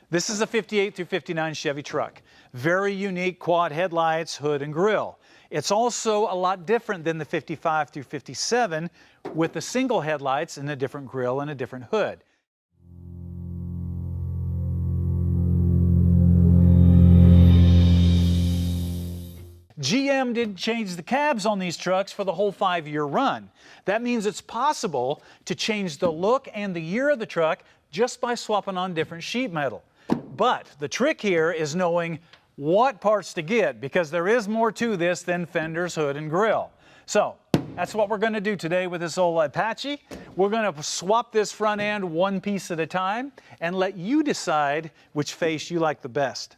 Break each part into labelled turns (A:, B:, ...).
A: This is a 58 through 59 Chevy Truck. Very unique quad headlights, hood and grille. It's also a lot different than the 55 through 57 with the single headlights and a different grille and a different hood. GM didn't change the cabs on these trucks for the whole 5-year run. That means it's possible to change the look and the year of the truck just by swapping on different sheet metal. But the trick here is knowing what parts to get, because there is more to this than fenders, hood, and grille. So that's what we're going to do today with this old Apache. We're going to swap this front end one piece at a time and let you decide which face you like the best.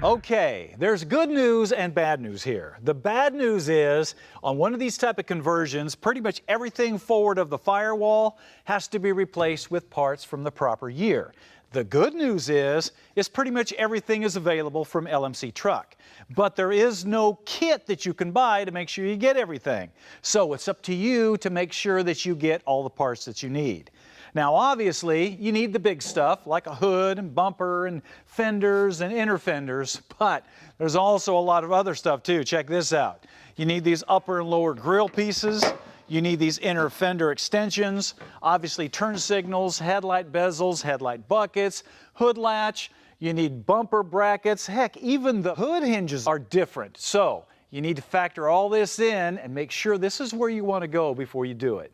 A: Okay, there's good news and bad news here. The bad news is, on one of these type of conversions, pretty much everything forward of the firewall has to be replaced with parts from the proper year. The good news is pretty much everything is available from LMC Truck. But there is no kit that you can buy to make sure you get everything. So it's up to you to make sure that you get all the parts that you need. Now, obviously, you need the big stuff like a hood and bumper and fenders and inner fenders, but there's also a lot of other stuff too. Check this out. You need these upper and lower grille pieces. You need these inner fender extensions, obviously turn signals, headlight bezels, headlight buckets, hood latch. You need bumper brackets. Heck, even the hood hinges are different. So you need to factor all this in and make sure this is where you want to go before you do it.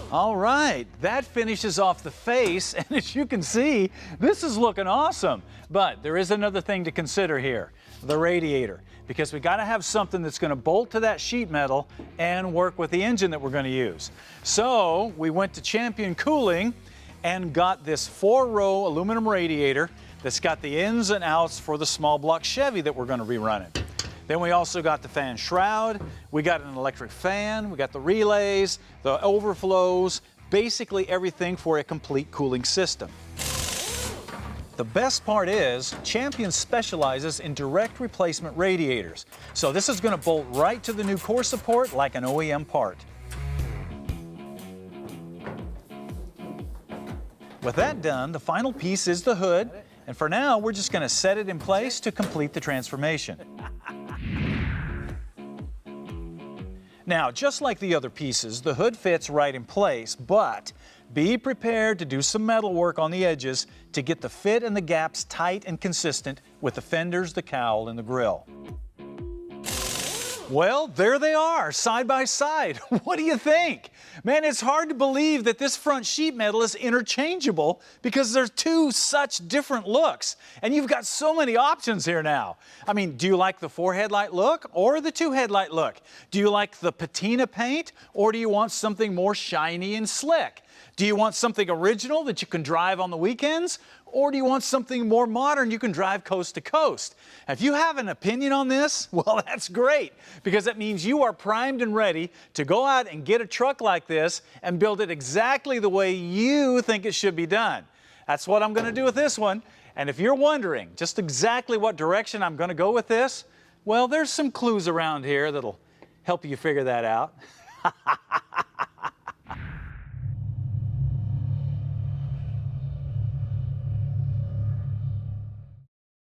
A: All right, that finishes off the face, and as you can see, this is looking awesome. But there is another thing to consider here, the radiator, because we got to have something that's going to bolt to that sheet metal and work with the engine that we're going to use. So we went to Champion Cooling and got this 4-row aluminum radiator that's got the ins and outs for the small block Chevy that we're going to be running. Then we also got the fan shroud, we got an electric fan, we got the relays, the overflows, basically everything for a complete cooling system. The best part is, Champion specializes in direct replacement radiators. So this is going to bolt right to the new core support like an OEM part. With that done, the final piece is the hood, and for now we're just going to set it in place to complete the transformation. Now, just like the other pieces, the hood fits right in place, but be prepared to do some metal work on the edges to get the fit and the gaps tight and consistent with the fenders, the cowl, and the grille. Well, there they are, side by side. What do you think? Man, it's hard to believe that this front sheet metal is interchangeable because there's two such different looks. And you've got so many options here now. I mean, do you like the 4-headlight look or the 2-headlight look? Do you like the patina paint or do you want something more shiny and slick? Do you want something original that you can drive on the weekends? Or do you want something more modern you can drive coast to coast? If you have an opinion on this, well, that's great, because that means you are primed and ready to go out and get a truck like this and build it exactly the way you think it should be done. That's what I'm going to do with this one. And if you're wondering just exactly what direction I'm going to go with this, well, there's some clues around here that'll help you figure that out.